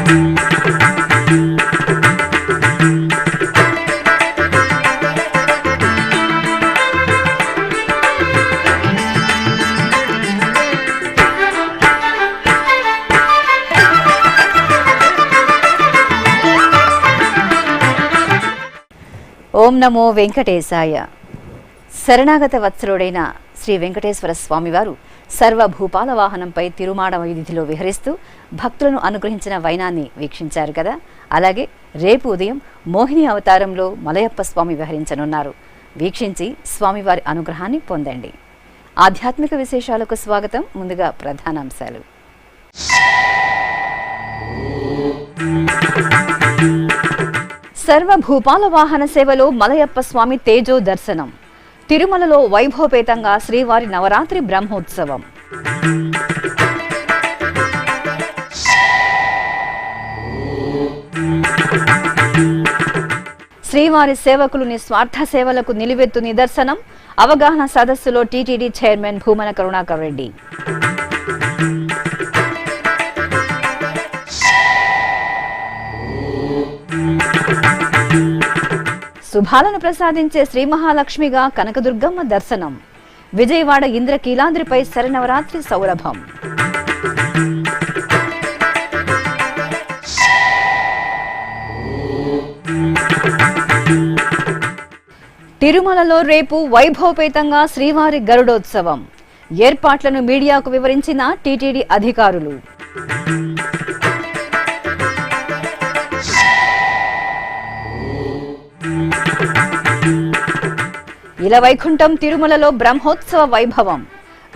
ఓం నమో వెంకటేశాయ. శరణాగత వత్సలుడైన శ్రీ వెంకటేశ్వర స్వామివారు సర్వభూపాల వాహనంపై తిరుమాడ వీధిలో విహరిస్తూ భక్తులను అనుగ్రహించిన వైనాన్ని వీక్షించారు కదా. అలాగే రేపు ఉదయం మోహిని అవతారంలో మలయప్ప స్వామి విహరించనున్నారు. వీక్షించి స్వామివారి అనుగ్రహాన్ని పొందండి. ఆధ్యాత్మిక విశేషాలకు స్వాగతం. ముందుగా ప్రధానాంశాలు. సర్వభూపాల వాహన సేవలో మలయప్ప స్వామి తేజో దర్శనం. తిరుమలలో వైభవపేతంగా శ్రీవారి నవరాత్రి బ్రహ్మోత్సవం. శ్రీవారి సేవకులు నిస్వార్థ సేవలకు నిలువెత్తు నిదర్శనం. అవగాహన సదస్సులో టీటీడీ చైర్మన్ భూమన కరుణాకర్ రెడ్డి. శుభాలను ప్రసాదించే శ్రీ మహాలక్ష్మిగా కనకదుర్గమ్మ దర్శనం. విజయవాడ ఇంద్రకీలాద్రిపై శరనవరాత్రి సౌరభం. తిరుమలలో రేపు వైభవపేతంగా శ్రీవారి గరుడోత్సవం. ఏర్పాట్లను మీడియాకు వివరించిన టీటీడీ అధికారులు. ఇలవైకుంఠం తిరుమలలో బ్రహ్మోత్సవ వైభవం.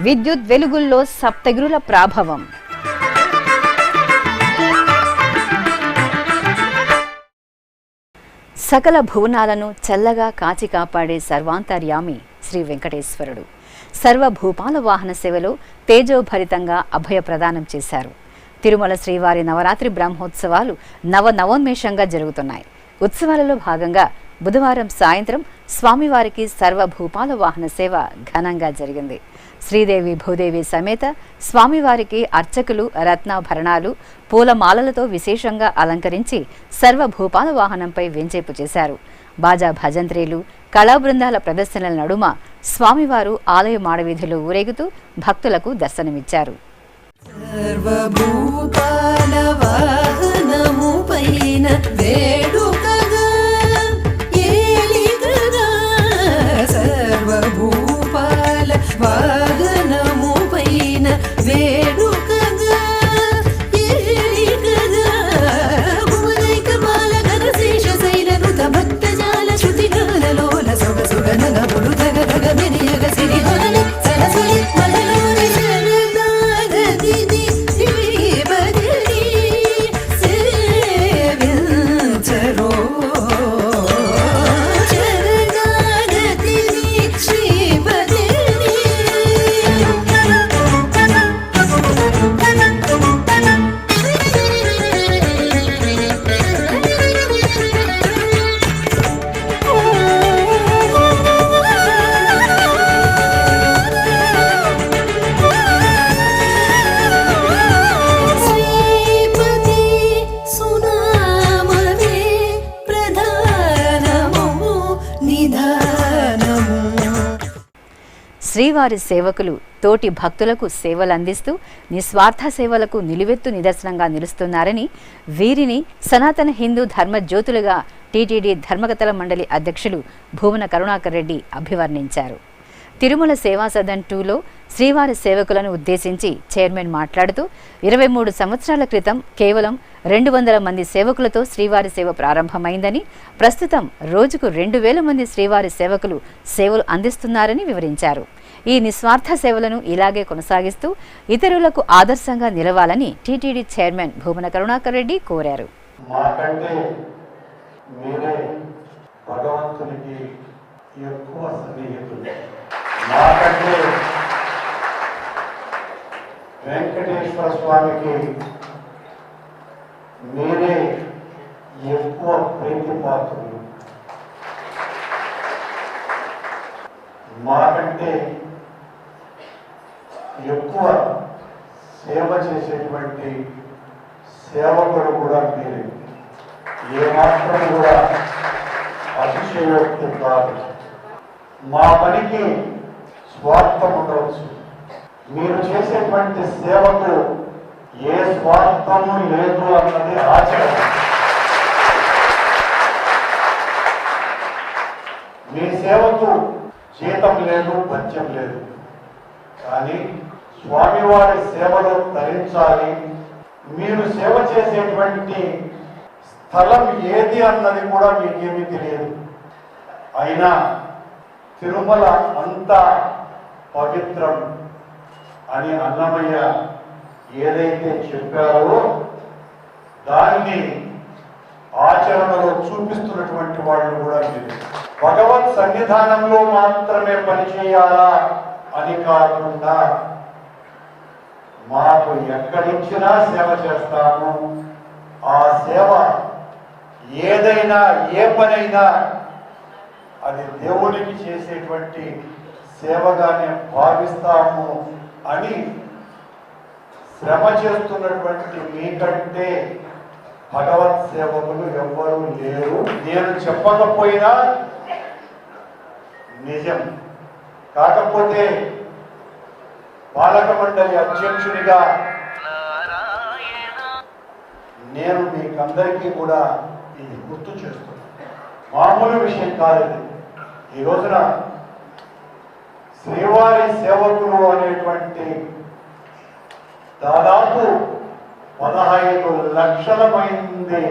విద్యుత్ వెలుగుల్లో సప్తగిరుల ప్రాభవం. సకల భువనాలను చల్లగా కాచి కాపాడే సర్వాంతర్యామి శ్రీ వెంకటేశ్వరుడు సర్వభూపాల వాహన సేవలో తేజోభరితంగా అభయ ప్రదానం చేశారు. తిరుమల శ్రీవారి నవరాత్రి బ్రహ్మోత్సవాలు నవనవోన్మేషంగా జరుగుతున్నాయి. ఉత్సవాలలో భాగంగా బుధవారం సాయంత్రం స్వామివారికి సర్వభూపాల వాహన సేవ ఘనంగా జరిగింది. శ్రీదేవి భూదేవి సమేత స్వామివారికి అర్చకులు రత్నాభరణాలు పూలమాలలతో విశేషంగా అలంకరించి సర్వభూపాల వాహనంపై వెంచేపు చేశారు. బాజా భజంత్రీలు కళాబృందాల ప్రదర్శనల నడుమ స్వామివారు ఆలయ మాడవీధిలో ఊరేగుతూ భక్తులకు దర్శనమిచ్చారు. శ్రీవారి సేవకులు తోటి భక్తులకు సేవలందిస్తూ నిస్వార్థ సేవలకు నిలువెత్తు నిదర్శనంగా నిలుస్తున్నారని, వీరిని సనాతన హిందూ ధర్మజ్యోతులుగా టీటీడీ ధర్మకర్తల మండలి అధ్యక్షులు భూమన కరుణాకర్ రెడ్డి అభివర్ణించారు. తిరుమల సేవా సదన్ 2లో శ్రీవారి సేవకులను ఉద్దేశించి చైర్మన్ మాట్లాడుతూ 23 సంవత్సరాల క్రితం కేవలం 200 మంది సేవకులతో శ్రీవారి సేవ ప్రారంభమైందని, ప్రస్తుతం రోజుకు 2000 మంది శ్రీవారి సేవకులు సేవలు అందిస్తున్నారని వివరించారు. ఈ నిస్వార్థ సేవలను ఇలాగే కొనసాగిస్తూ ఇతరులకు ఆదర్శంగా నిలవాలని టీటీడీ చైర్మన్ భూమన కరుణాకర్ రెడ్డి కోరారు. వెంకటేశ్వర స్వామికి మీరే ఎక్కువ ప్రీతిపాత్రులు. మాకంటే ఎక్కువ సేవ చేసేటువంటి సేవకుడు కూడా మీరే. ఏమాత్రం కూడా అతిశయోక్తి కాదు. మా పనికి స్వార్థం ఉండవచ్చు. మీరు చేసేటువంటి సేవకు ఏ స్వార్థము లేదు అన్నది ఆచరణ. మీ సేవకు జీతం లేదు, భత్యం లేదు. కానీ స్వామివారి సేవలో తరించాలి. మీరు సేవ చేసేటువంటి స్థలం ఏది అన్నది కూడా మీకేమీ తెలియదు. అయినా తిరుమల అంతా పవిత్రం అని అన్నమయ్య ఏదైతే చెప్పారో దాన్ని ఆచరణలో చూపిస్తున్నటువంటి వాళ్ళు కూడా మీరు. భగవత్ సన్నిధానంలో మాత్రమే పనిచేయాలా అని కాకుండా మాకు ఎక్కడిచ్చినా సేవ చేస్తాము. ఆ సేవ ఏదైనా ఏ పనైనా అది దేవునికి చేసేటువంటి సేవగానే భావిస్తాము అని శ్రమ చేస్తున్నటువంటి మీకంటే భగవత్ సేవకులు ఎవ్వరూ లేరు. నేను చెప్పకపోయినా నిజం. కాకపోతే పాలక మండలి అధ్యక్షునిగా నేను మీకందరికీ కూడా ఇది గుర్తు చేస్తున్నాను. మామూలు విషయం కాదు ఇది. ఈ రోజున శ్రీవారి సేవకులు అనేటువంటి దాదాపు 15 లక్షల మంది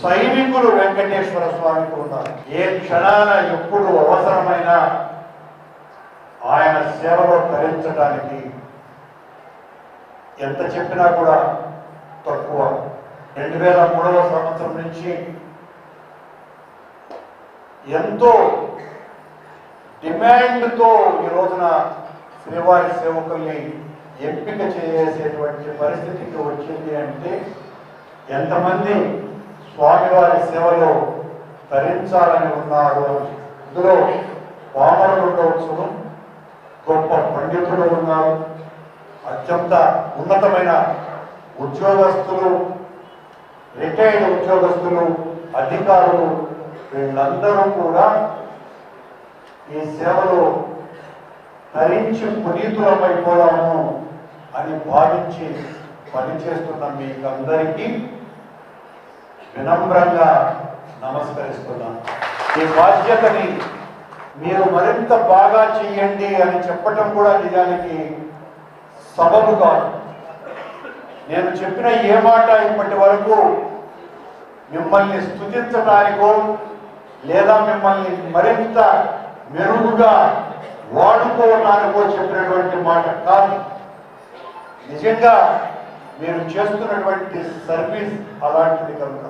సైనికులు వెంకటేశ్వర స్వామికి ఉన్నారు. ఏ క్షణాన ఎప్పుడు అవసరమైన ఆయన సేవలో తరించడానికి ఎంత చెప్పినా కూడా తక్కువ. 2003వ సంవత్సరం నుంచి ఎంతో డిమాండ్తో ఈ రోజున శ్రీవారి సేవకుల్ని ఎంపిక చేసేటువంటి పరిస్థితికి వచ్చింది అంటే ఎంతమంది స్వామివారి సేవలో తరించాలని ఉన్నారు. ఇందులో పామరులు ఉండవచ్చు, గొప్ప పండితులు ఉన్నారు, అత్యంత ఉన్నతమైన ఉద్యోగస్తులు, రిటైర్డ్ ఉద్యోగస్తులు, అధికారులు, వీళ్ళందరూ కూడా ఈ సేవలో తరించి పునీతులమైపోదాము అని భావించి పనిచేస్తున్న మీకందరికీ వినమ్రంగా నమస్కరిస్తున్నాను. ఈ బాధ్యతని మీరు మరింత బాగా చేయండి అని చెప్పటం కూడా నిజానికి సబబు కాదు. నేను చెప్పిన ఏ మాట ఇప్పటి వరకు మిమ్మల్ని స్తుతించడానికో లేదా మిమ్మల్ని మరింత మెరుగుగా వాడుకోవడానికో చెప్పినటువంటి మాట కాదు. నిజంగా మీరు చేస్తున్నటువంటి సర్వీస్ అలాంటిది కనుక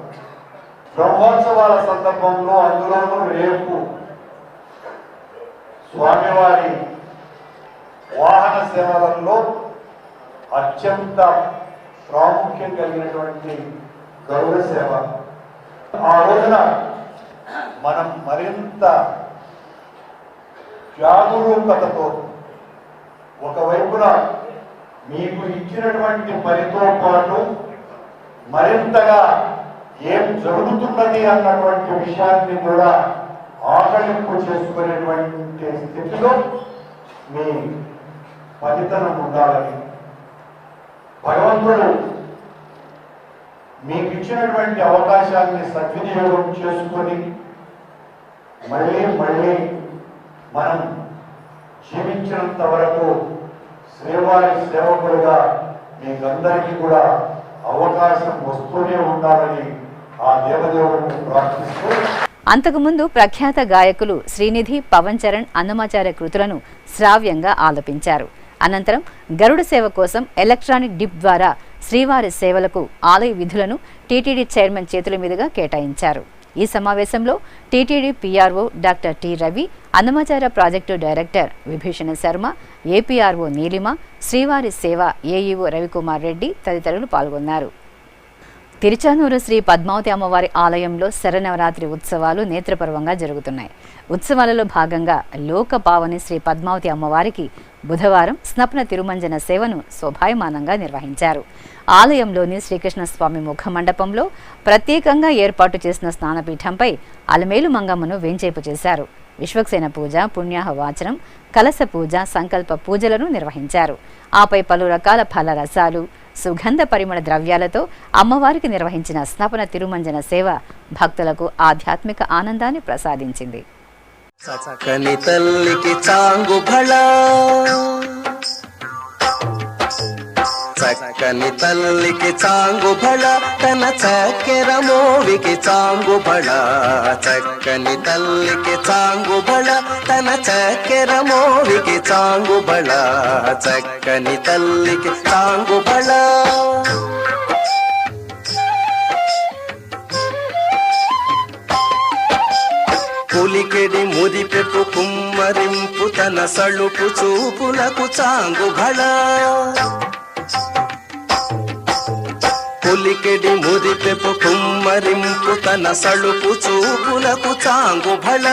బ్రహ్మోత్సవాల సందర్భంలో అందులోనూ రేపు స్వామివారి వాహన సేవలలో అత్యంత ప్రాముఖ్యం కలిగినటువంటి గరుడ సేవ. ఆ రోజున మనం మరింత జాగరూకతతో ఒకవైపున మీకు ఇచ్చినటువంటి పనితో పాటు మరింతగా ఏం జరుగుతున్నది అన్నటువంటి విషయాన్ని కూడా ఆకలింపు చేసుకునేటువంటి స్థితిలో మీ పనితనం ఉండాలని భగవంతుడు మీకు ఇచ్చినటువంటి అవకాశాన్ని సద్వినియోగం చేసుకొని మళ్ళీ మళ్ళీ మనం జీవించినంత వరకు శ్రీవారి సేవకులుగా మీకందరికీ కూడా అవకాశం వస్తూనే ఉండాలని ఆ దేవదేవుడిని ప్రార్థిస్తూ అంతకుముందు ప్రఖ్యాత గాయకులు శ్రీనిధి, పవన్ చరణ్ అన్నమాచార్య కృతులను శ్రావ్యంగా ఆలపించారు. అనంతరం గరుడ సేవ కోసం ఎలక్ట్రానిక్ డిప్ ద్వారా శ్రీవారి సేవలకు ఆలయ విధులను టీటీడీ చైర్మన్ చేతుల మీదుగా కేటాయించారు. ఈ సమావేశంలో TTD PRO doctor T Ravi, Annamacharya project director Vibhishana Sharma, APRO Neelima, శ్రీవారి సేవ ఏఈఓ రవికుమార్ రెడ్డి తదితరులు పాల్గొన్నారు. తిరుచానూరు శ్రీ పద్మావతి అమ్మవారి ఆలయంలో శరన్నవరాత్రి ఉత్సవాలు నేత్రపర్వంగా జరుగుతున్నాయి. ఉత్సవాలలో భాగంగా లోకపావని శ్రీ పద్మావతి అమ్మవారికి బుధవారం స్నపన తిరుమంజన సేవను శోభాయమానంగా నిర్వహించారు. ఆలయంలోని శ్రీకృష్ణస్వామి ముఖ మండపంలో ప్రత్యేకంగా ఏర్పాటు చేసిన స్నానపీఠంపై అలమేలు మంగమ్మను వేంచేపు చేశారు. విశ్వక్సేన పూజ, పుణ్యాహ వాచనం, కలశ పూజ, సంకల్ప పూజలను నిర్వహించారు. ఆపై పలు రకాల ఫల రసాలు, సుగంధ పరిమళ ద్రవ్యాలతో అమ్మవారికి నిర్వహించిన స్నపన తిరుమంజన సేవ భక్తులకు ఆధ్యాత్మిక ఆనందాన్ని ప్రసాదించింది. చక్కని తల్లికి చాంగు భళ, చక్కని తల్లికి చాంగు భళ, తన చక్కెర మోవికి చాంగు భళ. చక్కని తల్లికి చాంగు భళ, తన చక్కెర మోవికి చాంగు భళ. చక్కని తల్లికి చాంగు భళ. పులికెడి ముదిపెప్పు కుమ్మరింపు తన సళుపు చూపులకు చాంగు భళ. పులికెడి ముదిపెప్పు కుమ్మరింపు తన సళుపు చూపులకు చాంగు భళ.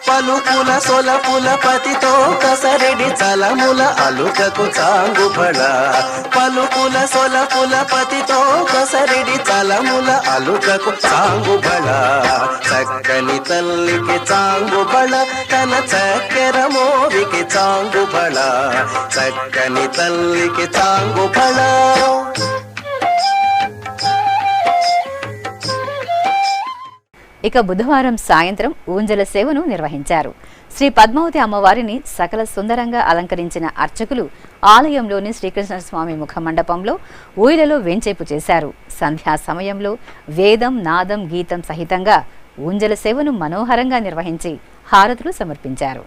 పలుకుల సొలపుల పతితో కసరెడి చలముల అలుకకు చాంగు భళ. పలుకుల సొలపుల పతితో కసరెడి చలముల అలుకకు చాంగు భళ. చక్కని తల్లికి చాంగు భళ, తన చక్కెర మోవికి చాంగు భళ. చక్కని తల్లికి చాంగు భళ. ఇక బుధవారం సాయంత్రం ఊంజల సేవను నిర్వహించారు. శ్రీ పద్మావతి అమ్మవారిని సకల సుందరంగా అలంకరించిన అర్చకులు ఆలయంలోని శ్రీకృష్ణస్వామి ముఖ మండపంలో ఊయలలో వేంచేపు చేశారు. సంధ్యా సమయంలో వేదం, నాదం, గీతం సహితంగా ఊంజల సేవను మనోహరంగా నిర్వహించి హారతులు సమర్పించారు.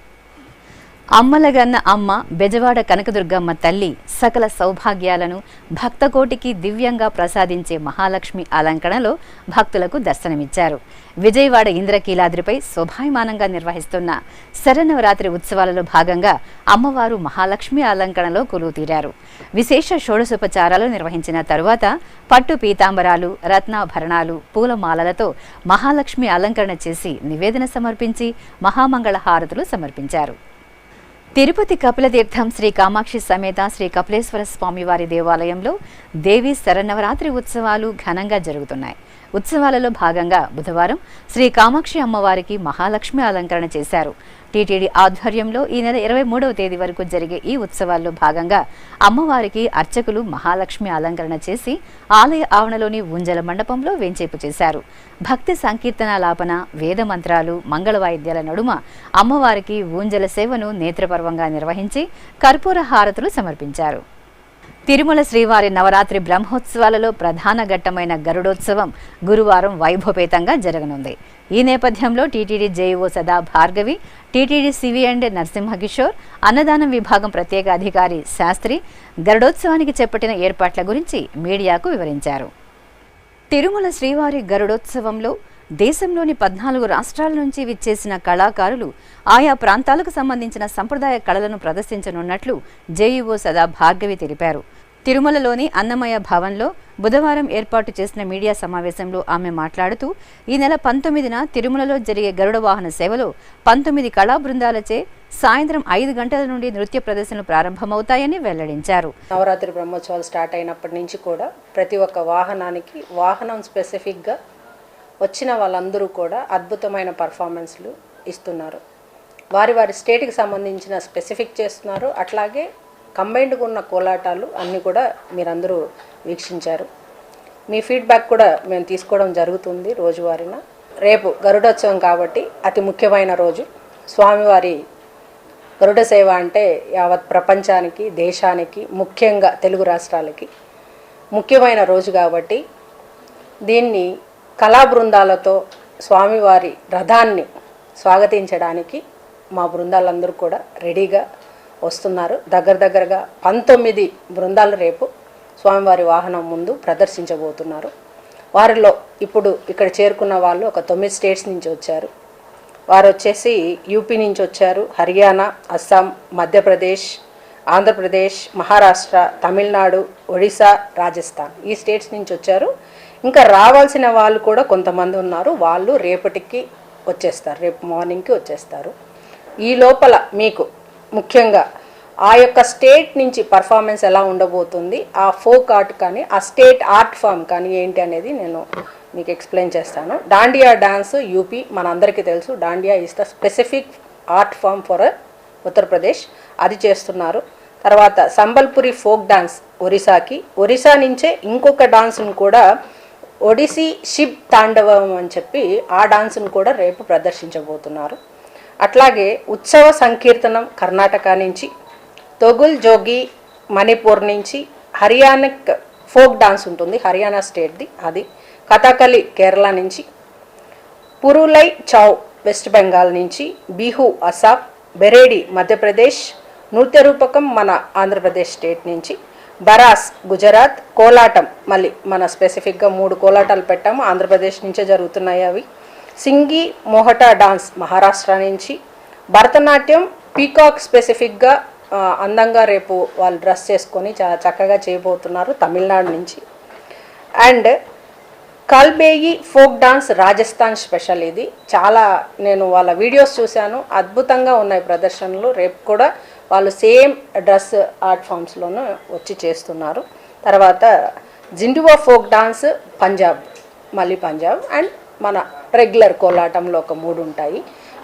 అమ్మలగన్న అమ్మ బెజవాడ కనకదుర్గమ్మ తల్లి సకల సౌభాగ్యాలను భక్తకోటికి దివ్యంగా ప్రసాదించే మహాలక్ష్మి అలంకరణలో భక్తులకు దర్శనమిచ్చారు. విజయవాడ ఇంద్రకీలాద్రిపై శోభాయమానంగా నిర్వహిస్తున్న శరన్నవరాత్రి ఉత్సవాలలో భాగంగా అమ్మవారు మహాలక్ష్మి అలంకరణలో కొలువుతీరారు. విశేష షోడశోపచారాలు నిర్వహించిన తరువాత పట్టు పీతాంబరాలు, రత్నాభరణాలు, పూలమాలలతో మహాలక్ష్మి అలంకరణ చేసి నివేదన సమర్పించి మహామంగళ హారతులు సమర్పించారు. తిరుపతి కపిలతీర్థం శ్రీ కామాక్షి సమేత శ్రీ కపిలేశ్వర స్వామివారి దేవాలయంలో దేవి శరన్నవరాత్రి ఉత్సవాలు ఘనంగా జరుగుతున్నాయి. ఉత్సవాలలో భాగంగా బుధవారం శ్రీ కామాక్షి అమ్మవారికి మహాలక్ష్మి అలంకరణ చేశారు. టీటీడీ ఆధ్వర్యంలో ఈ నెల 23వ తేదీ వరకు జరిగే ఈ ఉత్సవాల్లో భాగంగా అమ్మవారికి అర్చకులు మహాలక్ష్మి అలంకరణ చేసి ఆలయ ఆవరణలోని ఊంజల మండపంలో వేంచేపు చేశారు. భక్తి సంకీర్తనాలాపన, వేద మంత్రాలు, మంగళ వాయిద్యాల నడుమ అమ్మవారికి ఊంజల సేవను నేత్రపర్వంగా నిర్వహించి కర్పూర హారతులు సమర్పించారు. తిరుమల శ్రీవారి నవరాత్రి బ్రహ్మోత్సవాలలో ప్రధాన ఘట్టమైన గరుడోత్సవం గురువారం వైభవపేతంగా జరగనుంది. ఈ నేపథ్యంలో TTD JEO Sada Bhargavi, TTD CV and Narasimhakishore, అన్నదానం విభాగం ప్రత్యేక అధికారి శాస్త్రి గరుడోత్సవానికి చేపట్టిన ఏర్పాట్ల గురించి మీడియాకు వివరించారు. తిరుమల శ్రీవారి గరుడోత్సవంలో దేశంలోని 14 రాష్ట్రాల నుంచి విచ్చేసిన కళాకారులు ఆయా ప్రాంతాలకు సంబంధించిన సంప్రదాయ కళలను ప్రదర్శించనున్నట్లు జేఈఓ సదా భార్గవి తెలిపారు. తిరుమలలోని అన్నమయ్య భవన్లో బుధవారం ఏర్పాటు చేసిన మీడియా సమావేశంలో ఆమె మాట్లాడుతూ ఈ నెల 19న తిరుమలలో జరిగే గరుడ వాహన సేవలో 19 కళా బృందాలచే సాయంత్రం 5 గంటల నుండి నృత్య ప్రదర్శనలు ప్రారంభమవుతాయని వెల్లడించారు. నవరాత్రి బ్రహ్మోత్సవాలు స్టార్ట్ అయినప్పటి నుంచి కూడా ప్రతి ఒక్క వాహనానికి వాహనం స్పెసిఫిక్గా వచ్చిన వాళ్ళందరూ కూడా అద్భుతమైన పర్ఫార్మెన్స్లు ఇస్తున్నారు. వారి వారి స్టేట్కి సంబంధించిన స్పెసిఫిక్ చేస్తున్నారు. అట్లాగే కంబైన్డ్గా ఉన్న కోలాటాలు అన్నీ కూడా మీరందరూ వీక్షించారు. మీ ఫీడ్బ్యాక్ కూడా మేము తీసుకోవడం జరుగుతుంది రోజువారీన. రేపు గరుడోత్సవం కాబట్టి అతి ముఖ్యమైన రోజు. స్వామివారి గరుడ సేవ అంటే యావత్ ప్రపంచానికి, దేశానికి, ముఖ్యంగా తెలుగు రాష్ట్రాలకి ముఖ్యమైన రోజు కాబట్టి దీన్ని కళా బృందాలతో స్వామివారి రథాన్ని స్వాగతించడానికి మా బృందాలందరూ కూడా రెడీగా వస్తున్నారు. దగ్గరగా 19 బృందాలు రేపు స్వామివారి వాహనం ముందు ప్రదర్శించబోతున్నారు. వారిలో ఇప్పుడు ఇక్కడ చేరుకున్న వాళ్ళు ఒక 9 స్టేట్స్ నుంచి వచ్చారు. వారు వచ్చేసి యూపీ నుంచి వచ్చారు, హర్యానా, అస్సాం, మధ్యప్రదేశ్, ఆంధ్రప్రదేశ్, మహారాష్ట్ర, తమిళనాడు, ఒడిశా, రాజస్థాన్ ఈ స్టేట్స్ నుంచి వచ్చారు. ఇంకా రావాల్సిన వాళ్ళు కూడా కొంతమంది ఉన్నారు. వాళ్ళు రేపటికి వచ్చేస్తారు, రేపు మార్నింగ్కి వచ్చేస్తారు. ఈ లోపల మీకు ముఖ్యంగా ఆ యొక్క స్టేట్ నుంచి పర్ఫార్మెన్స్ ఎలా ఉండబోతుంది, ఆ ఫోక్ ఆర్ట్ కానీ ఆ స్టేట్ ఆర్ట్ ఫామ్ కానీ ఏంటి అనేది నేను మీకు ఎక్స్ప్లెయిన్ చేస్తాను. దాండియా డాన్స్ యూపీ మనందరికీ తెలుసు. Dandiya is the specific art form for Uttar Pradesh, అది చేస్తున్నారు. తర్వాత సంబల్పురి ఫోక్ డాన్స్ ఒరిస్సా నుంచే ఇంకొక డాన్స్ను కూడా ఒడిస్సీ శిబ్ తాండవం అని చెప్పి ఆ డాన్స్ను కూడా రేపు ప్రదర్శించబోతున్నారు. అట్లాగే ఉత్సవ సంకీర్తనం కర్ణాటక నుంచి, తొగుల్ జోగి మణిపూర్ నుంచి, హర్యానక్ ఫోక్ డాన్స్ ఉంటుంది హర్యానా స్టేట్ది, అది కథకళి కేరళ నుంచి, పురులై చౌ వెస్ట్ బెంగాల్ నుంచి, బిహు అస్సాం, బెరేడి మధ్యప్రదేశ్, నృత్య రూపకం మన ఆంధ్రప్రదేశ్ స్టేట్ నుంచి, బరాస్ గుజరాత్, కోలాటం మళ్ళీ మన స్పెసిఫిక్గా 3 కోలాటాలు పెట్టాము, ఆంధ్రప్రదేశ్ నుంచే జరుగుతున్నాయి అవి, సింగి మోహటా డాన్స్ మహారాష్ట్ర నుంచి, భరతనాట్యం పీకాక్ స్పెసిఫిక్గా అందంగా రేపు వాళ్ళు డ్రెస్ చేసుకొని చక్కగా చేయబోతున్నారు తమిళనాడు నుంచి, and Kalbelia folk dance Rajasthan special. ఇది చాలా నేను వాళ్ళ వీడియోస్ చూశాను, అద్భుతంగా ఉన్నాయి ప్రదర్శనలు. రేపు కూడా వాళ్ళు సేమ్ డ్రెస్ ఆర్ట్ ఫామ్స్లోనూ వచ్చి చేస్తున్నారు. తర్వాత జిండువా ఫోక్ డాన్స్ పంజాబ్ అండ్ మన రెగ్యులర్ కోలాటంలో ఒక 3 ఉంటాయి.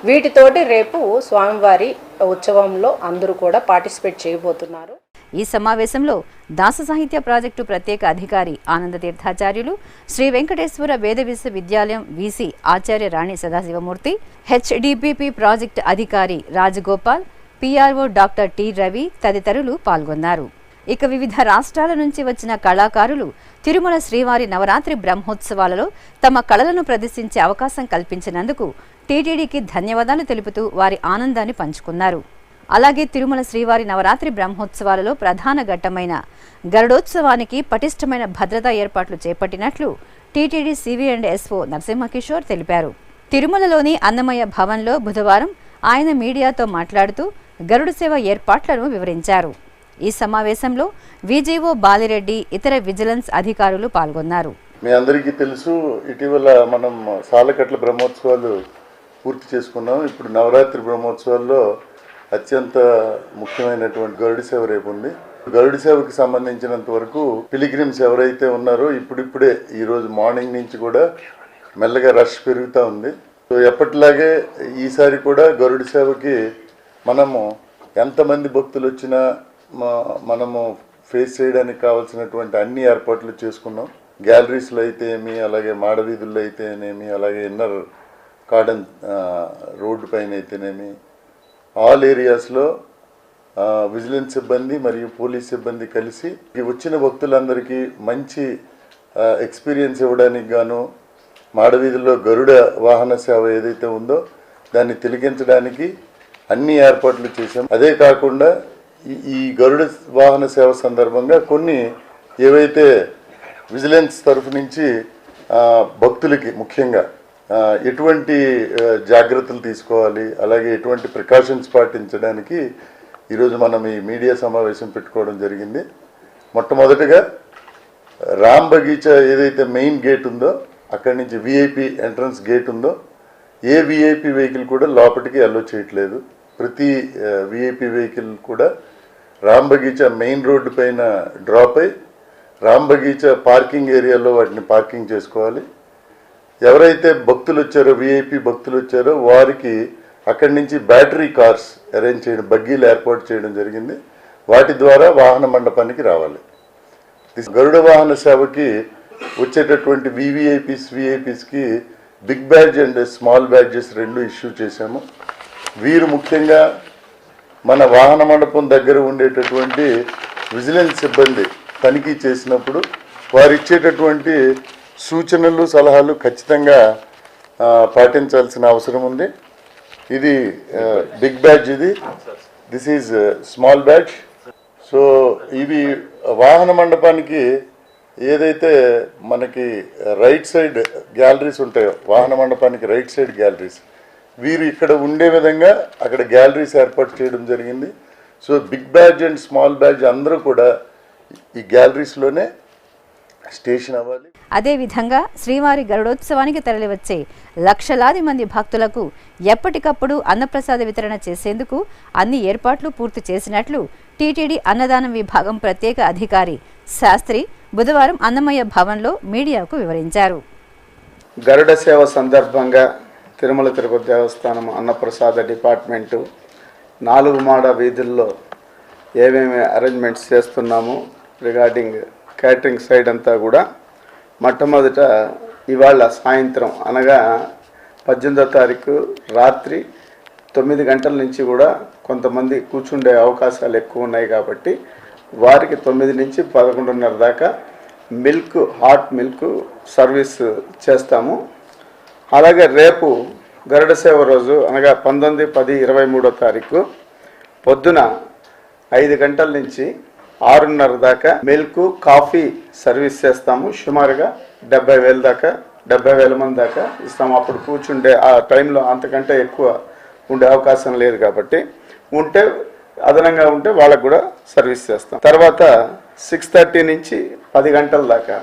వీటితోటి రేపు స్వామివారి ఉత్సవంలో అందరూ కూడా పార్టిసిపేట్ చేయబోతున్నారు. ఈ సమావేశంలో దాస సాహిత్య ప్రాజెక్టు ప్రత్యేక అధికారి ఆనంద తీర్థాచార్యులు, శ్రీ వెంకటేశ్వర వేద విశ్వవిద్యాలయం వీసీ ఆచార్య రాణి సదాశివమూర్తి, హెచ్డిపిపి ప్రాజెక్టు అధికారి Rajagopal, PRO doctor T Ravi తదితరులు పాల్గొన్నారు. ఇక వివిధ రాష్ట్రాల నుంచి వచ్చిన కళాకారులు తిరుమల శ్రీవారి నవరాత్రి బ్రహ్మోత్సవాలలో తమ కళలను ప్రదర్శించే అవకాశం కల్పించినందుకు టీటీడీకి ధన్యవాదాలు తెలుపుతూ వారి ఆనందాన్ని పంచుకున్నారు. అలాగే తిరుమల శ్రీవారి నవరాత్రి బ్రహ్మోత్సవాలలో ప్రధాన ఘట్టమైన గరుడోత్సవానికి పటిష్టమైన భద్రతా ఏర్పాట్లు చేపట్టినట్లు TTD CV and SO Narasimhakishore తెలిపారు. తిరుమలలోని అన్నమయ్య భవన్లో బుధవారం ఆయన మీడియాతో మాట్లాడుతూ గరుడ సేవ ఏర్పాట్లను వివరించారు. ఈ సమావేశంలో విజిఓ బాలిరెడ్డి, ఇతర విజిలెన్స్ అధికారులు పాల్గొన్నారు. మీ అందరికీ తెలుసు, ఇటీవల మనం సాలకట్ల బ్రహ్మోత్సవాలు పూర్తి చేసుకున్నాం. ఇప్పుడు నవరాత్రి బ్రహ్మోత్సవాల్లో అత్యంత ముఖ్యమైనటువంటి గరుడ సేవ రేపు ఉంది. గరుడ సేవకి సంబంధించినంత వరకు పిలిగ్రిమ్స్ ఎవరైతే ఉన్నారో ఇప్పుడిప్పుడే ఈరోజు మార్నింగ్ నుంచి కూడా మెల్లగా రష్ పెరుగుతూ ఉంది. సో ఎప్పటిలాగే ఈసారి కూడా గరుడ సేవకి మనము ఎంతమంది భక్తులు వచ్చినా మనము ఫేస్ చేయడానికి కావాల్సినటువంటి అన్ని ఏర్పాట్లు చేసుకున్నాం. గ్యాలరీస్లో అయితే ఏమి, అలాగే మాడవీధుల్లో అయితేనేమి, అలాగే ఇన్నర్ గార్డెన్ రోడ్డు పైన అయితేనేమి, ఆల్ ఏరియాస్లో విజిలెన్స్ సిబ్బంది మరియు పోలీస్ సిబ్బంది కలిసి వచ్చిన భక్తులందరికీ మంచి ఎక్స్పీరియన్స్ ఇవ్వడానికి గాను మాడవీధుల్లో గరుడ వాహన సేవ ఏదైతే ఉందో దాన్ని తిలకించడానికి అన్ని ఏర్పాట్లు చేశాం. అదే కాకుండా ఈ గరుడ వాహన సేవ సందర్భంగా కొన్ని ఏవైతే విజిలెన్స్ తరఫు నుంచి భక్తులకి ముఖ్యంగా ఎటువంటి జాగ్రత్తలు తీసుకోవాలి, అలాగే ఎటువంటి ప్రికాషన్స్ పాటించడానికి ఈరోజు మనం ఈ మీడియా సమావేశం పెట్టుకోవడం జరిగింది. మొట్టమొదటిగా రామ్ బగీచా ఏదైతే మెయిన్ గేట్ ఉందో అక్కడి నుంచి విఐపి ఎంట్రన్స్ గేట్ ఉందో ఏ విఐపి వెహికల్ కూడా లోపలికి అలో చేయట్లేదు. ప్రతి విఐపి వెహికల్ కూడా రామ్ బగీచా మెయిన్ రోడ్డు పైన డ్రాప్ అయి రామ్ బగీచా పార్కింగ్ ఏరియాలో వాటిని పార్కింగ్ చేసుకోవాలి. ఎవరైతే భక్తులు వచ్చారో విఐపి భక్తులు వచ్చారో వారికి అక్కడి నుంచి బ్యాటరీ కార్స్ అరేంజ్ చేయడం, బగ్గీలు ఏర్పాటు చేయడం జరిగింది. వాటి ద్వారా వాహన మండపానికి రావాలి. గరుడ వాహన సేవకి వచ్చేటటువంటి విఐపీస్కి big badge and small badges 2 issue చేశాము. వీరు ముఖ్యంగా మన వాహన మండపం దగ్గర ఉండేటటువంటి విజిలెన్స్ సిబ్బంది తనిఖీ చేసినప్పుడు వారు ఇచ్చేటటువంటి సూచనలు సలహాలు ఖచ్చితంగా పాటించాల్సిన అవసరం ఉంది. ఇది big badge, this is small badge. So ఇవి వాహన మండపానికి ఏదైతే మనకి రైట్ సైడ్ గ్యాలరీస్ ఉంటాయో వాహన మండపానికి రైట్ సైడ్ గ్యాలరీస్ వీరు ఇక్కడ ఉండే విధంగా అక్కడ గ్యాలరీస్ ఏర్పాటు చేయడం జరిగింది. So big badge and small badge అందరూ కూడా ఈ గ్యాలరీస్లోనే స్టేషన్ అవ్వాలి. అదేవిధంగా శ్రీవారి గరుడోత్సవానికి తరలివచ్చే లక్షలాది మంది భక్తులకు ఎప్పటికప్పుడు అన్నప్రసాద వితరణ చేసేందుకు అన్ని ఏర్పాట్లు పూర్తి చేసినట్లు టీటీడీ అన్నదానం విభాగం ప్రత్యేక అధికారి శాస్త్రి బుధవారం అన్నమయ్య భవన్లో మీడియాకు వివరించారు. గరుడ సేవ సందర్భంగా తిరుమల తిరుపతి దేవస్థానం అన్నప్రసాద డిపార్ట్మెంటు 4 మాడ వీధుల్లో ఏమేమి అరేంజ్మెంట్స్ చేస్తున్నాము రిగార్డింగ్ క్యాటరింగ్ సైడ్ అంతా కూడా మొట్టమొదట ఇవాళ సాయంత్రం అనగా 18వ తారీఖు రాత్రి 9 గంటల నుంచి కూడా కొంతమంది కూర్చుండే అవకాశాలు ఎక్కువ ఉన్నాయి కాబట్టి వారికి 9 నుంచి 11:30 దాకా హాట్ మిల్క్ సర్వీస్ చేస్తాము. అలాగే రేపు గరుడ సేవ రోజు అనగా 19, 10, 23వ తారీఖు పొద్దున 5 గంటల నుంచి 6:30 దాకా మిల్క్ కాఫీ సర్వీస్ చేస్తాము. సుమారుగా 70,000 దాకా 70,000 మంది దాకా ఇస్తాము. అప్పుడు కూర్చుండే ఆ టైంలో అంతకంటే ఎక్కువ ఉండే అవకాశం లేదు కాబట్టి ఉంటే అదనంగా ఉంటే వాళ్ళకు కూడా సర్వీస్ చేస్తాం. తర్వాత 6:30 నుంచి 10 గంటల దాకా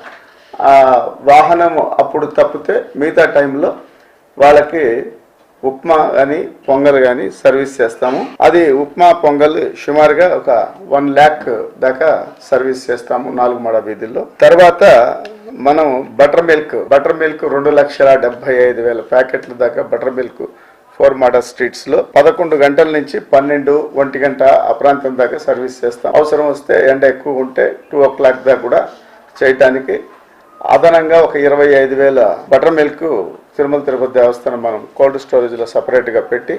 వాహనం అప్పుడు తప్పితే మిగతా టైంలో వాళ్ళకి ఉప్మా కానీ పొంగల్ కానీ సర్వీస్ చేస్తాము. అది ఉప్మా పొంగల్ సుమారుగా ఒక 1 lakh దాకా సర్వీస్ చేస్తాము 4 మాడ వీధుల్లో. తర్వాత మనం బటర్ మిల్క్ 2,75,000 ప్యాకెట్ల దాకా బటర్ మిల్క్ 4 మాడ స్ట్రీట్స్ లో 11 గంటల నుంచి 12, 1 గంట ఆ ప్రాంతం దాకా సర్వీస్ చేస్తాం. అవసరం వస్తే ఎండ ఎక్కువ ఉంటే 2 o'clock దాకా కూడా చేయటానికి అదనంగా ఒక 25,000 బటర్ మిల్క్ తిరుమల తిరుపతి దేవస్థానం మనం కోల్డ్ స్టోరేజ్లో సపరేట్గా పెట్టి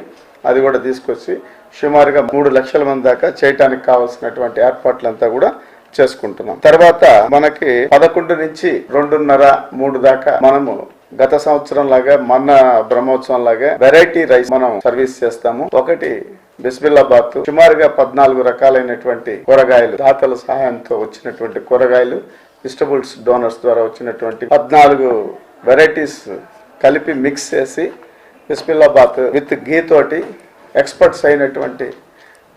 అది కూడా తీసుకొచ్చి సుమారుగా 3 లక్షల మంది దాకా చేయటానికి కావాల్సినటువంటి ఏర్పాట్లంతా కూడా చేసుకుంటున్నాం. తర్వాత మనకి 11 నుంచి 2:30, 3 దాకా మనము గత సంవత్సరం లాగా మొన్న బ్రహ్మోత్సవం లాగా వెరైటీ రైస్ మనం సర్వీస్ చేస్తాము. ఒకటి బిస్మిల్లాబాత్ సుమారుగా 14 రకాలైనటువంటి కూరగాయలు దాతల సహాయంతో వచ్చినటువంటి కూరగాయలు వెజిటబుల్స్ డోనర్స్ ద్వారా వచ్చినటువంటి 14 వెరైటీస్ కలిపి మిక్స్ చేసి బిస్మిల్లాబాత్ విత్ ఘీ తోటి ఎక్స్పర్ట్స్ అయినటువంటి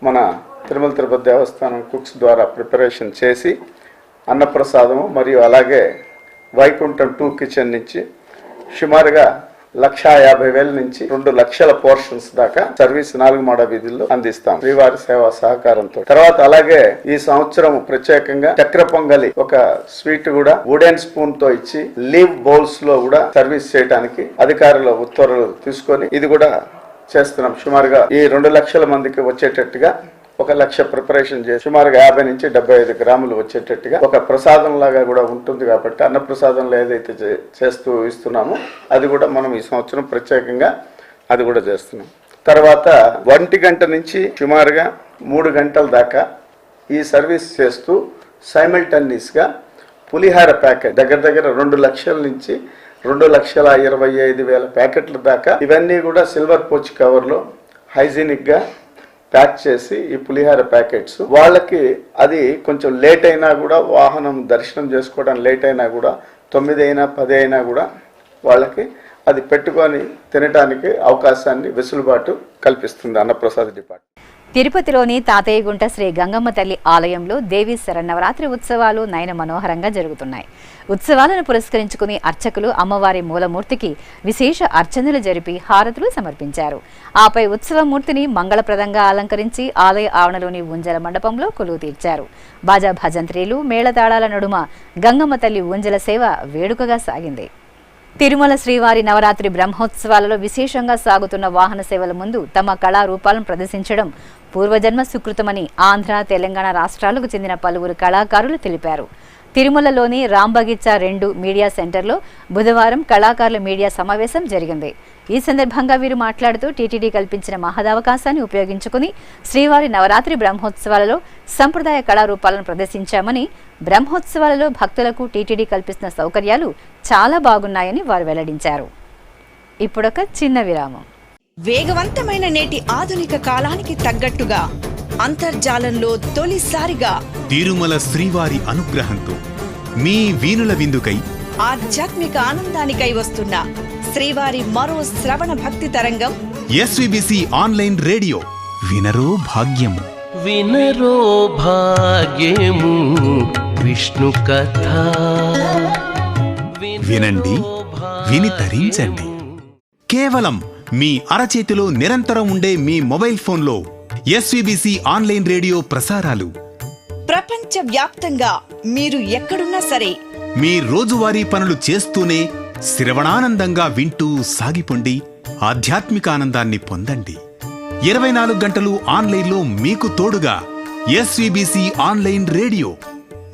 మన తిరుమల తిరుపతి దేవస్థానం కుక్స్ ద్వారా ప్రిపరేషన్ చేసి అన్నప్రసాదము మరియు అలాగే వైకుంఠం 2 కిచెన్ నుంచి సుమారుగా 1,50,000 నుంచి 2 లక్షల పోర్షన్స్ దాకా సర్వీస్ 4 మాడ వీధుల్లో అందిస్తాం శ్రీవారి సేవా సహకారంతో. తర్వాత అలాగే ఈ సంవత్సరం ప్రత్యేకంగా చక్ర పొంగలి ఒక స్వీట్ కూడా వుడెన్ స్పూన్ తో ఇచ్చి లీవ్ బౌల్స్ లో కూడా సర్వీస్ చేయడానికి అధికారుల ఉత్తర్వులు తీసుకొని ఇది కూడా చేస్తున్నాం. సుమారుగా ఈ 2 లక్షల మందికి వచ్చేటట్టుగా 1 లక్ష ప్రిపరేషన్ చేసి సుమారుగా 50 నుంచి 75 గ్రాములు వచ్చేటట్టుగా ఒక ప్రసాదం లాగా కూడా ఉంటుంది కాబట్టి అన్న ప్రసాదంలో ఏదైతే చేస్తూ ఇస్తున్నామో అది కూడా మనం ఈ సంవత్సరం ప్రత్యేకంగా అది కూడా చేస్తున్నాం. తర్వాత 1 గంట నుంచి సుమారుగా 3 గంటల దాకా ఈ సర్వీస్ చేస్తూ సైమల్టేనియస్గా పులిహార ప్యాకెట్ దగ్గర 2 లక్షల నుంచి 2,25,000 ప్యాకెట్ల దాకా ఇవన్నీ కూడా సిల్వర్ పోచ్ కవర్లో హైజీనిక్గా ప్యాక్ చేసి ఈ పులిహార ప్యాకెట్స్ వాళ్ళకి అది కొంచెం లేట్ అయినా కూడా వాహనం దర్శనం చేసుకోవడానికి లేట్ అయినా కూడా 9 అయినా 10 అయినా కూడా వాళ్ళకి అది పెట్టుకొని తినడానికి అవకాశాన్ని వెసులుబాటు కల్పిస్తుంది అన్నప్రసాద డిపార్ట్మెంట్. తిరుపతిలోని తాతయ్యగుంట శ్రీ గంగమ్మ తల్లి ఆలయంలో దేవీ శరన్నవరాత్రి ఉత్సవాలు నయన మనోహరంగా జరుగుతున్నాయి. ఉత్సవాలను పురస్కరించుకుని అర్చకులు అమ్మవారి మూలమూర్తికి విశేష అర్చనలు జరిపి హారతులు సమర్పించారు. ఆపై ఉత్సవమూర్తిని మంగళప్రదంగా అలంకరించి ఆలయ ఆవరణలోని ఊంజల మండపంలో కొలువు తీర్చారు. బాజా భజంత్రీలు మేళతాళాల నడుమ గంగమ్మ తల్లి ఊంజల సేవ వేడుకగా సాగింది. తిరుమల శ్రీవారి నవరాత్రి బ్రహ్మోత్సవాలలో విశేషంగా సాగుతున్న వాహన సేవల ముందు తమ కళారూపాలను ప్రదర్శించడం పూర్వజన్మ సుకృతమని ఆంధ్ర, తెలంగాణ రాష్ట్రాలకు చెందిన పలువురు కళాకారులు తెలిపారు. తిరుమలలోని రాంబగిచ్చా 2 మీడియా సెంటర్లో బుధవారం కళాకారుల మీడియా సమావేశం జరిగింది. ఈ సందర్భంగా వీరు మాట్లాడుతూ టీటీడీ కల్పించిన మహదవకాశాన్ని ఉపయోగించుకుని శ్రీవారి నవరాత్రి బ్రహ్మోత్సవాలలో సంప్రదాయ కళారూపాలను ప్రదర్శించామని, బ్రహ్మోత్సవాలలో భక్తులకు టీటీడీ కల్పిస్తున్న సౌకర్యాలు చాలా బాగున్నాయని వారు వెల్లడించారు. ఇప్పుడొక చిన్న విరామం. వేగవంతమైన నేటి ఆధునిక కాలానికి తగ్గట్టుగా అంతర్జాలంలో తొలిసారిగా తిరుమల శ్రీవారి అనుగ్రహంతో మీ వీణుల విందుకై ఆధ్యాత్మిక ఆనందానికై వస్తున్న శ్రీవారి మరో శ్రవణ భక్తి తరంగం ఎస్విబిసి ఆన్లైన్ రేడియో వినరో భాగ్యం. వినరో భాగ్యము విష్ణు కథ. వినండి, విని తరించండి. కేవలం మీ అరచేతిలో నిరంతరం ఉండే మీ మొబైల్ ఫోన్లో ఎస్వీబీసీ ఆన్లైన్ రేడియో ప్రసారాలు ప్రపంచ వ్యాప్తంగా మీరు ఎక్కడున్నా సరే మీ రోజువారీ పనులు చేస్తూనే శ్రవణానందంగా వింటూ సాగిపోండి, ఆధ్యాత్మిక ఆనందాన్ని పొందండి. 24 గంటలు ఆన్లైన్లో మీకు తోడుగా ఎస్వీబీసీ ఆన్లైన్ రేడియో.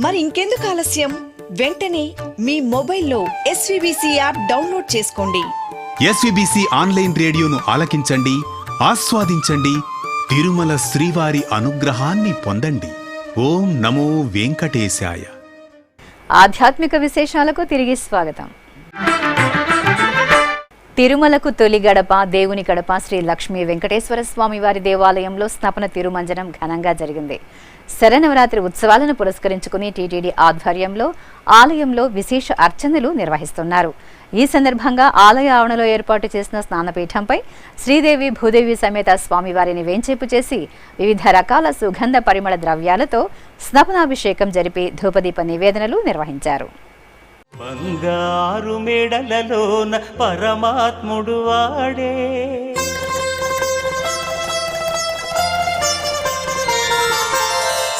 మరి ఇంకెందుకు ఆలస్యం? వెంటనే మీ మొబైల్లో ఎస్వీబీసీ యాప్ డౌన్లోడ్ చేసుకోండి. ఎస్వీబీసీ ఆన్లైన్ రేడియోను ఆలకించండి, ఆస్వాదించండి, తిరుమల శ్రీవారి అనుగ్రహాన్ని పొందండి. ఓం నమో వెంకటేశాయ. ఆధ్యాత్మిక విశేషాలకు తిరిగి స్వాగతం. తిరుమలకు తొలి గడప దేవుని గడప శ్రీ లక్ష్మీ వెంకటేశ్వర స్వామి వారి దేవాలయంలో స్నపన తిరుమంజనం ఘనంగా జరిగింది. శరన్నవరాత్రి ఉత్సవాలను పురస్కరించుకుని టీటీడీ ఆధ్వర్యంలో ఆలయంలో విశేష అర్చనలు నిర్వహిస్తున్నారు. ఈ సందర్భంగా ఆలయ ఆవరణలో ఏర్పాటు చేసిన స్నానపీఠంపై శ్రీదేవి భూదేవి సమేత స్వామివారిని వేంచేపు చేసి వివిధ రకాల సుగంధ పరిమళ ద్రవ్యాలతో స్నపనాభిషేకం జరిపి ధూపదీప నివేదనలు నిర్వహించారు. బంగారు మెడలలోన పరమాత్ముడు వాడే,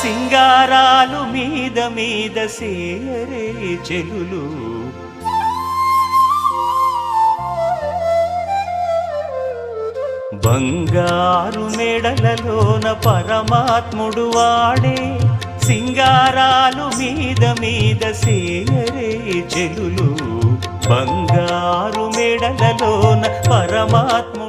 సింగారాలు మీద మీద సేరే చెలులు, బంగారు మెడలలోన పరమాత్ముడు వాడే, సింగారాలు మీద మీద సేరే చెలులు, బంగారు మెడలలోన పరమాత్ముడు.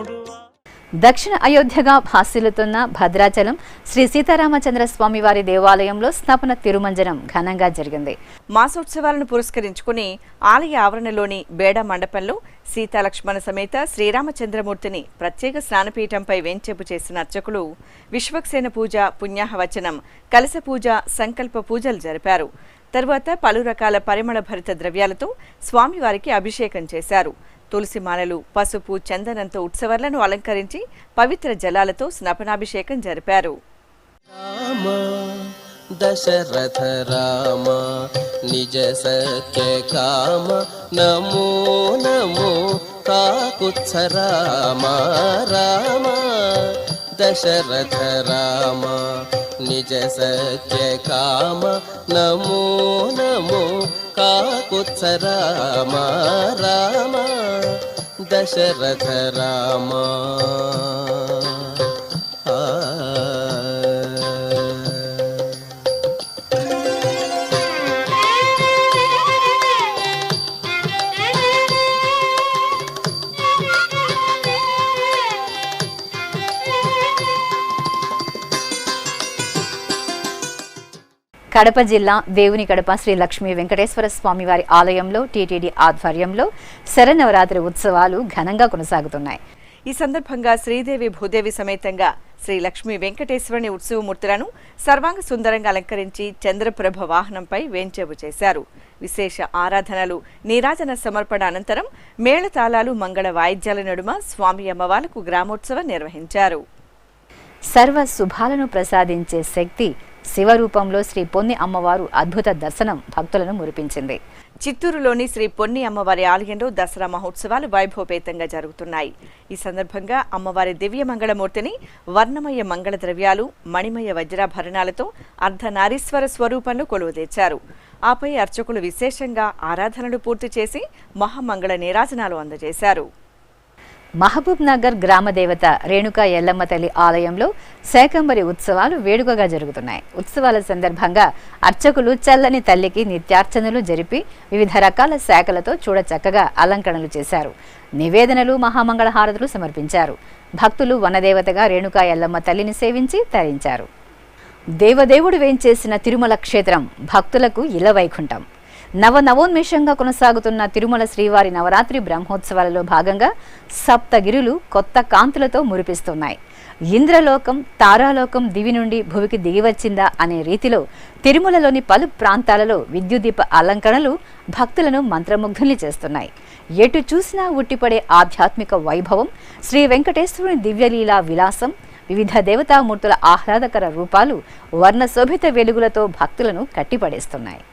దక్షిణ అయోధ్యగా భాసిల్లుతున్న భద్రాచలం శ్రీ సీతారామచంద్ర స్వామి వారి దేవాలయంలో స్నపన తిరుమంజనం ఘనంగా జరిగింది. మాసోత్సవాలను పురస్కరించుకుని ఆలయ ఆవరణలోని బేడ మండపంలో సీతాలక్ష్మణ సమేత శ్రీరామచంద్రమూర్తిని ప్రత్యేక స్నానపీఠంపై వేంచేపు చేసిన అర్చకులు విశ్వక్సేన పూజ, పుణ్యాహవచనం, కలశ పూజ, సంకల్ప పూజలు జరిపారు. తరువాత పలు రకాల పరిమళ భరిత ద్రవ్యాలతో స్వామివారికి అభిషేకం చేశారు. తులసిమాలలు, పసుపు, చందనంతో ఉత్సవాలను అలంకరించి పవిత్ర జలాలతో స్నపనాభిషేకం జరిపారు. దశరథ రామ నిజ సత్య కామ నమో నమో కాకుత్స రామ రామ. దశరథ రామ నిజ సత్య కామ నమో నమో కాకుత్స రామ రామ. దశరథ రామ. కడప జిల్లా దేవుని గడప శ్రీ లక్ష్మీ వెంకటేశ్వర స్వామి వారి ఆలయంలో టీటీడీ ఆధ్వర్యంలో శరన్నవరాత్రి ఉత్సవాలు ఘనంగా కొనసాగుతున్నాయి. ఈ సందర్భంగా శ్రీదేవి భూదేవి సమేతంగా శ్రీ లక్ష్మీ వెంకటేశ్వరుని ఉత్సవమూర్తులను సర్వాంగ సుందరంగా అలంకరించి చంద్రప్రభ వాహనంపై వేంచేపు చేశారు. విశేష ఆరాధనలు, నీరాజన సమర్పణ అనంతరం మేళతాళాలు, మంగళ వాయిద్యాల నడుమ స్వామి అమ్మవార్లకు గ్రామోత్సవం నిర్వహించారు. సర్వ శుభాలను ప్రసాదించే శక్తి శివరూపంలో శ్రీ పొన్ని అమ్మవారు అద్భుత దర్శనం భక్తులను మురిపించింది. చిత్తూరులోని శ్రీ పొన్ని అమ్మవారి ఆలయంలో దసరా మహోత్సవాలు వైభవపేతంగా జరుగుతున్నాయి. ఈ సందర్భంగా అమ్మవారి దివ్య మంగళమూర్తిని వర్ణమయ మంగళ ద్రవ్యాలు, మణిమయ వజ్రాభరణాలతో అర్ధనారీశ్వర స్వరూపంలో కొలువుదీర్చారు. ఆపై అర్చకులు విశేషంగా ఆరాధనలు పూర్తి చేసి మహామంగళ నీరాజనాలు అందజేశారు. మహబూబ్ నగర్ గ్రామ దేవత రేణుకా ఎల్లమ్మ తల్లి ఆలయంలో శాకంబరి ఉత్సవాలు వేడుకగా జరుగుతున్నాయి. ఉత్సవాల సందర్భంగా అర్చకులు చల్లని తల్లికి నిత్యార్చనలు జరిపి వివిధ రకాల శాఖలతో చూడచక్కగా అలంకరణలు చేశారు. నివేదనలు, మహామంగళ హారతులు సమర్పించారు. భక్తులు వనదేవతగా రేణుకా ఎల్లమ్మ తల్లిని సేవించి తరించారు. దేవదేవుడు వేంచేసిన తిరుమల క్షేత్రం భక్తులకు ఇలవైకుంఠం. నవనవోన్మేషంగా కొనసాగుతున్న తిరుమల శ్రీవారి నవరాత్రి బ్రహ్మోత్సవాలలో భాగంగా సప్తగిరులు కొత్త కాంతులతో మురిపిస్తున్నాయి. ఇంద్రలోకం, తారాలోకం దివి నుండి భువికి దిగివచ్చిందా అనే రీతిలో తిరుమలలోని పలు ప్రాంతాలలో విద్యుద్దీప అలంకరణలు భక్తులను మంత్రముగ్ధుల్ని చేస్తున్నాయి. ఎటు చూసినా ఉట్టిపడే ఆధ్యాత్మిక వైభవం, శ్రీ వెంకటేశ్వరుని దివ్యలీలా విలాసం, వివిధ దేవతామూర్తుల ఆహ్లాదకర రూపాలు వర్ణశోభిత వెలుగులతో భక్తులను కట్టిపడేస్తున్నాయి.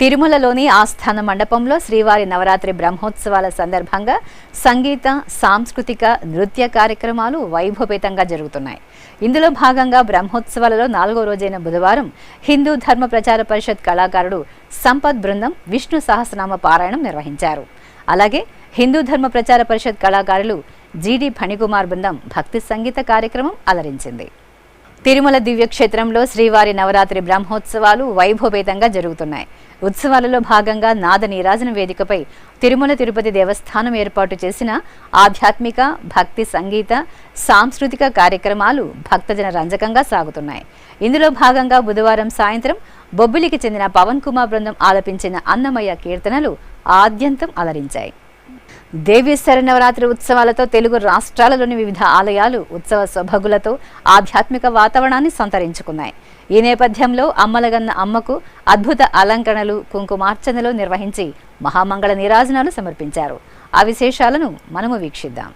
తిరుమలలోని ఆస్థాన మండపంలో శ్రీవారి నవరాత్రి బ్రహ్మోత్సవాల సందర్భంగా సంగీత, సాంస్కృతిక, నృత్య కార్యక్రమాలు వైభవపేతంగా జరుగుతున్నాయి. ఇందులో భాగంగా బ్రహ్మోత్సవాలలో 4వ రోజైన బుధవారం హిందూ ధర్మ ప్రచార పరిషత్ కళాకారుడు సంపత్ బృందం విష్ణు సహస్రనామ పారాయణం నిర్వహించారు. అలాగే హిందూ ధర్మ ప్రచార పరిషత్ కళాకారులు జీడి ఫణికుమార్ బృందం భక్తి సంగీత కార్యక్రమం అలరించింది. తిరుమల దివ్యక్షేత్రంలో శ్రీవారి నవరాత్రి బ్రహ్మోత్సవాలు వైభవపేతంగా జరుగుతున్నాయి. ఉత్సవాలలో భాగంగా నాద నీరాజన వేదికపై తిరుమల తిరుపతి దేవస్థానం ఏర్పాటు చేసిన ఆధ్యాత్మిక, భక్తి సంగీత, సాంస్కృతిక కార్యక్రమాలు భక్తజన రంజకంగా సాగుతున్నాయి. ఇందులో భాగంగా బుధవారం సాయంత్రం బొబ్బిలికి చెందిన పవన్ కుమార్ బృందం ఆలపించిన అన్నమయ్య కీర్తనలు ఆద్యంతం అలరించాయి. దేవి శరన్నవరాత్రి ఉత్సవాలతో తెలుగు రాష్ట్రాలలోని వివిధ ఆలయాలు ఉత్సవ సొబగులతో ఆధ్యాత్మిక వాతావరణాన్ని సంతరించుకున్నాయి. ఈ నేపథ్యంలో అమ్మలగన్న అమ్మకు అద్భుత అలంకరణలు, కుంకుమార్చనలు నిర్వహించి మహామంగళ నీరాజనాలు సమర్పించారు. ఆ విశేషాలను మనము వీక్షిద్దాం.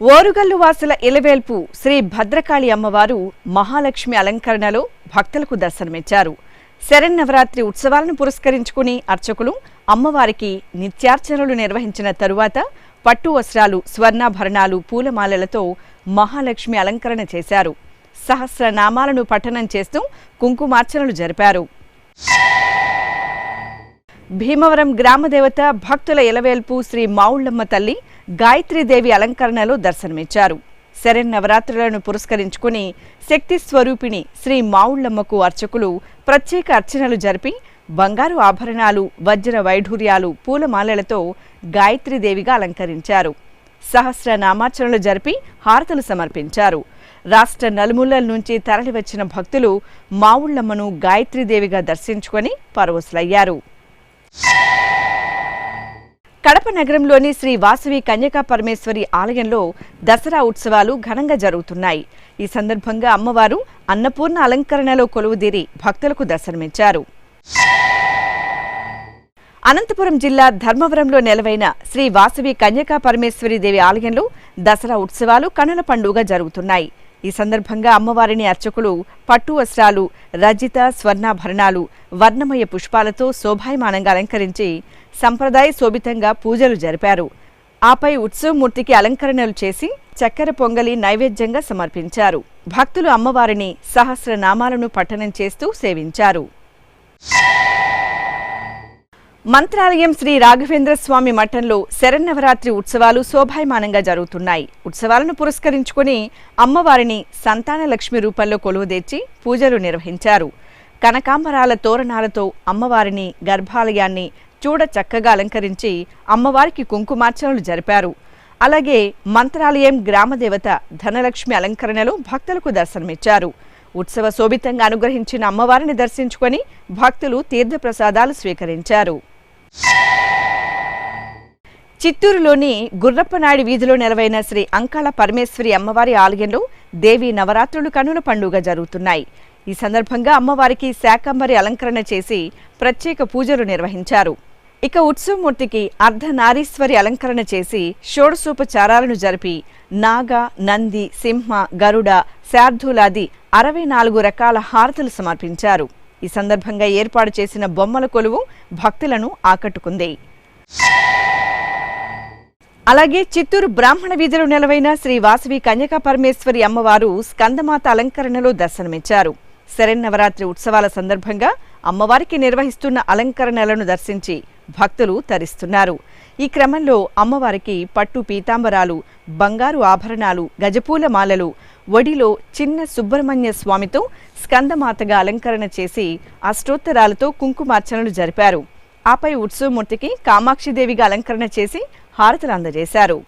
ఓరుగల్లు వాసుల ఇలవేల్పు శ్రీ భద్రకాళి అమ్మవారు మహాలక్ష్మి అలంకరణలో భక్తులకు దర్శనమిచ్చారు. శరన్నవరాత్రి ఉత్సవాలను పురస్కరించుకుని అర్చకులు అమ్మవారికి నిత్యార్చనలు నిర్వహించిన తరువాత పట్టు వస్త్రాలు, స్వర్ణాభరణాలు, పూలమాలలతో మహాలక్ష్మి అలంకరణ చేశారు. సహస్రనామాలను పఠనం చేస్తూ కుంకుమార్చనలు జరిపారు. భీమవరం గ్రామదేవత భక్తుల ఇలవేల్పు శ్రీ మావుళ్ళమ్మ తల్లి గాయత్రీదేవి అలంకరణలో దర్శనమిచ్చారు. శరన్నవరాత్రులను పురస్కరించుకుని శక్తి స్వరూపిణి శ్రీ మావుళ్ళమ్మకు అర్చకులు ప్రత్యేక అర్చనలు జరిపి బంగారు ఆభరణాలు, వజ్ర వైఢూర్యాలు, పూలమాలలతో గాయత్రీదేవిగా అలంకరించారు. సహస్రనామార్చనలు జరిపి హారతులు సమర్పించారు. రాష్ట్ర నలుమూలల నుంచి తరలివచ్చిన భక్తులు మావుళ్ళమ్మను గాయత్రీదేవిగా దర్శించుకొని పరవశులయ్యారు. కడప నగరంలోని శ్రీ వాసవి కన్యకా పరమేశ్వరి ఆలయంలో దసరా ఉత్సవాలు ఘనంగా జరుగుతున్నాయి. ఈ సందర్భంగా అమ్మవారు అన్నపూర్ణ అలంకరణలో కొలువుదీరి భక్తులకు దర్శనమిచ్చారు. అనంతపురం జిల్లా ధర్మవరంలో నెలవైన శ్రీ వాసవి కన్యకా పరమేశ్వరి దేవి ఆలయంలో దసరా ఉత్సవాలు కనుల పండుగగా జరుగుతున్నాయి. ఈ సందర్భంగా అమ్మవారిని అర్చకులు పట్టు వస్త్రాలు, రజిత స్వర్ణాభరణాలు, వర్ణమయ పుష్పాలతో శోభాయమానంగా అలంకరించి సంప్రదాయ శోభితంగా పూజలు జరిపారు. ఆపై ఉత్సవమూర్తికి అలంకరణలు చేసి చక్కెర పొంగలి నైవేద్యంగా సమర్పించారు. భక్తులు అమ్మవారిని సహస్రనామాలను పఠనం చేస్తూ సేవించారు. మంత్రాలయం శ్రీ రాఘవేంద్ర స్వామి మఠంలో శరన్నవరాత్రి ఉత్సవాలు శోభాయమానంగా జరుగుతున్నాయి. ఉత్సవాలను పురస్కరించుకుని అమ్మవారిని సంతాన లక్ష్మి రూపంలో కొలువుదీర్చి పూజలు నిర్వహించారు. కనకాంబరాల తోరణాలతో అమ్మవారిని గర్భాలయాన్ని చూడ చక్కగా అలంకరించి అమ్మవారికి కుంకుమార్చనలు జరిపారు. అలాగే మంత్రాలయం గ్రామదేవత ధనలక్ష్మి అలంకరణలో భక్తులకు దర్శనమిచ్చారు. ఉత్సవ శోభితంగా అనుగ్రహించిన అమ్మవారిని దర్శించుకొని భక్తులు తీర్థప్రసాదాలు స్వీకరించారు. చిత్తూరులోని గుర్రప్పనాయుడు వీధిలో నెలవైన శ్రీ అంకాళ పరమేశ్వరి అమ్మవారి ఆలయంలో దేవి నవరాత్రులు కన్నుల పండుగ జరుగుతున్నాయి. ఈ సందర్భంగా అమ్మవారికి శాకంబరి అలంకరణ చేసి ప్రత్యేక పూజలు నిర్వహించారు. ఇక ఉత్సవమూర్తికి అర్ధనారీశ్వరి అలంకరణ చేసి షోడశోపచారాలను జరిపి నాగ, నంది, సింహ, గరుడ, శార్దూలాది 64 రకాల హారతులు సమర్పించారు. ఈ సందర్భంగా ఏర్పాటు చేసిన బొమ్మల కొలువు భక్తులను ఆకట్టుకుంది. అలాగే చిత్తూరు బ్రాహ్మణ వీధిలో నెలవైన శ్రీ వాసవి కన్యకా పరమేశ్వరి అమ్మవారు స్కందమాత అలంకరణలో దర్శనమిచ్చారు. శరన్నవరాత్రి ఉత్సవాల సందర్భంగా అమ్మవారికి నిర్వహిస్తున్న అలంకరణలను దర్శించి భక్తులు తరిస్తున్నారు. ఈ క్రమంలో అమ్మవారికి పట్టు పీతాంబరాలు, బంగారు ఆభరణాలు, గజపూల మాలలు, ఒడిలో చిన్న సుబ్రహ్మణ్య స్వామితో స్కందమాతగా అలంకరణ చేసి అష్టోత్తరాలతో కుంకుమార్చనలు జరిపారు. ఆపై ఉత్సవమూర్తికి కామాక్షిదేవిగా అలంకరణ చేసి హారతులు అందజేశారు.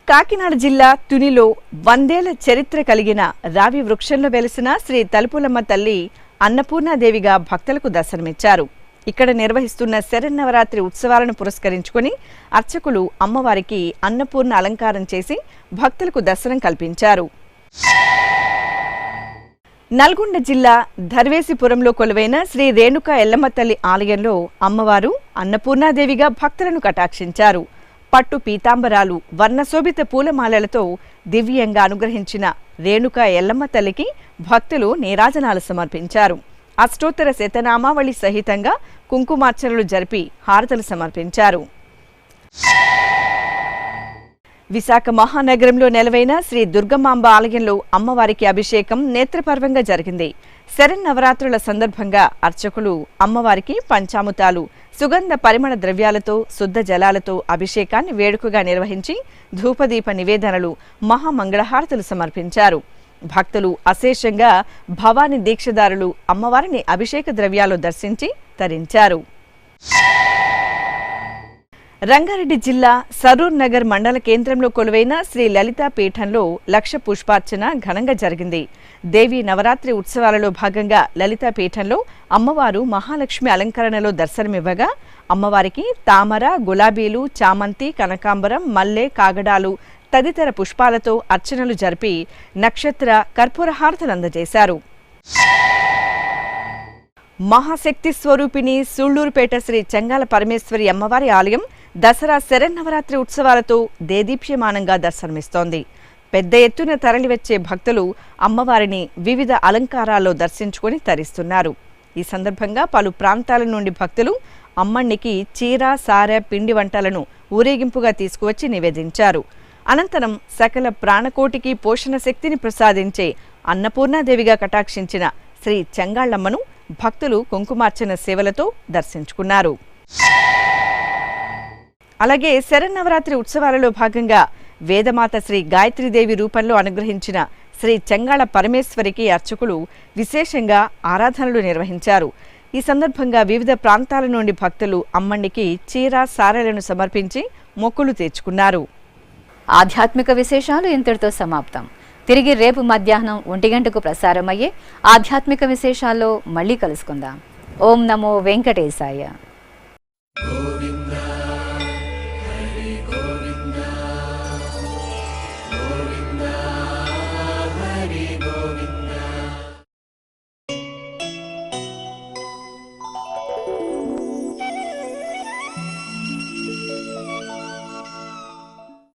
కాకినాడ జిల్లా తునిలో 100 ఏళ్ల చరిత్ర కలిగిన రావి వృక్షంలో వెలిసిన శ్రీ తలుపులమ్మ తల్లి అన్నపూర్ణాదేవిగా భక్తులకు దర్శనమిచ్చారు. ఇక్కడ నిర్వహిస్తున్న శరన్నవరాత్రి ఉత్సవాలను పురస్కరించుకుని అర్చకులు అమ్మవారికి అన్నపూర్ణ అలంకారం చేసి భక్తులకు దర్శనం కల్పించారు. నల్గొండ జిల్లా ధర్వేసిపురంలో కొలువైన శ్రీ రేణుకా ఎల్లమ్మ తల్లి ఆలయంలో అమ్మవారు అన్నపూర్ణాదేవిగా భక్తులను కటాక్షించారు. పట్టు పీతాంబరాలు, వర్ణశోభిత పూలమాలలతో దివ్యంగా అనుగ్రహించిన రేణుకా ఎల్లమ్మ తల్లికి భక్తులు నీరాజనాలు సమర్పించారు. అష్టోత్తర శతనామావళి సహితంగా కుంకుమార్చనలు జరిపి హారతులు సమర్పించారు. విశాఖ మహానగరంలో నెలవైన శ్రీ దుర్గమాంబ ఆలయంలో అమ్మవారికి అభిషేకం నేత్రపర్వంగా జరిగింది. శరన్నవరాత్రుల సందర్భంగా అర్చకులు అమ్మవారికి పంచామృతాలు, సుగంధ పరిమళ ద్రవ్యాలతో, శుద్ధ జలాలతో అభిషేకాన్ని వేడుకగా నిర్వహించి ధూపదీప నివేదనలు, మహామంగళహారతులు సమర్పించారు. భక్తులు అశేషంగా భవాని దీక్షదారులు అమ్మవారిని అభిషేక ద్రవ్యాలు దర్శించి తరించారు. రంగారెడ్డి జిల్లా సరూర్ నగర్ మండల కేంద్రంలో కొలువైన శ్రీ లలితా పీఠంలో 1,00,000 పుష్పార్చన ఘనంగా జరిగింది. దేవి నవరాత్రి ఉత్సవాలలో భాగంగా లలితా పీఠంలో అమ్మవారు మహాలక్ష్మి అలంకరణలో దర్శనమివ్వగా అమ్మవారికి తామర, గులాబీలు, చామంతి, కనకాంబరం, మల్లె, కాగడాలు తదితర పుష్పాలతో అర్చనలు జరిపి నక్షత్ర కర్పూర హారతులు అందజేశారు. మహాశక్తి స్వరూపిణి సూళ్లూరుపేట శ్రీ చెంగాల పరమేశ్వరి అమ్మవారి ఆలయం దసరా శరన్నవరాత్రి ఉత్సవాలతో దేదీప్యమానంగా దర్శనమిస్తోంది. పెద్ద ఎత్తున తరలివచ్చే భక్తులు అమ్మవారిని వివిధ అలంకారాల్లో దర్శించుకుని తరిస్తున్నారు. ఈ సందర్భంగా పలు ప్రాంతాల నుండి భక్తులు అమ్మణ్ణికి చీర, సారె, పిండి వంటలను ఊరేగింపుగా తీసుకువచ్చి నివేదించారు. అనంతరం సకల ప్రాణకోటికి పోషణ శక్తిని ప్రసాదించే అన్నపూర్ణాదేవిగా కటాక్షించిన శ్రీ చెంగాళ్లమ్మను భక్తులు కుంకుమార్చన సేవలతో దర్శించుకున్నారు. అలాగే శరన్నవరాత్రి ఉత్సవాలలో భాగంగా వేదమాత శ్రీ గాయత్రీదేవి రూపంలో అనుగ్రహించిన శ్రీ చెంగాళ పరమేశ్వరికి అర్చకులు విశేషంగా ఆరాధనలు నిర్వహించారు. ఈ సందర్భంగా వివిధ ప్రాంతాల నుండి భక్తులు అమ్మణ్ణికి చీర, సారెలను సమర్పించి మొక్కులు తీర్చుకున్నారు. ఆధ్యాత్మిక విశేషాలు ఇంతటితో సమాప్తం. తిరిగి రేపు మధ్యాహ్నం 1 గంటకు ప్రసారమయ్యే ఆధ్యాత్మిక విశేషాల్లో మళ్ళీ కలుసుకుందాం. ఓం నమో వెంకటేశాయ.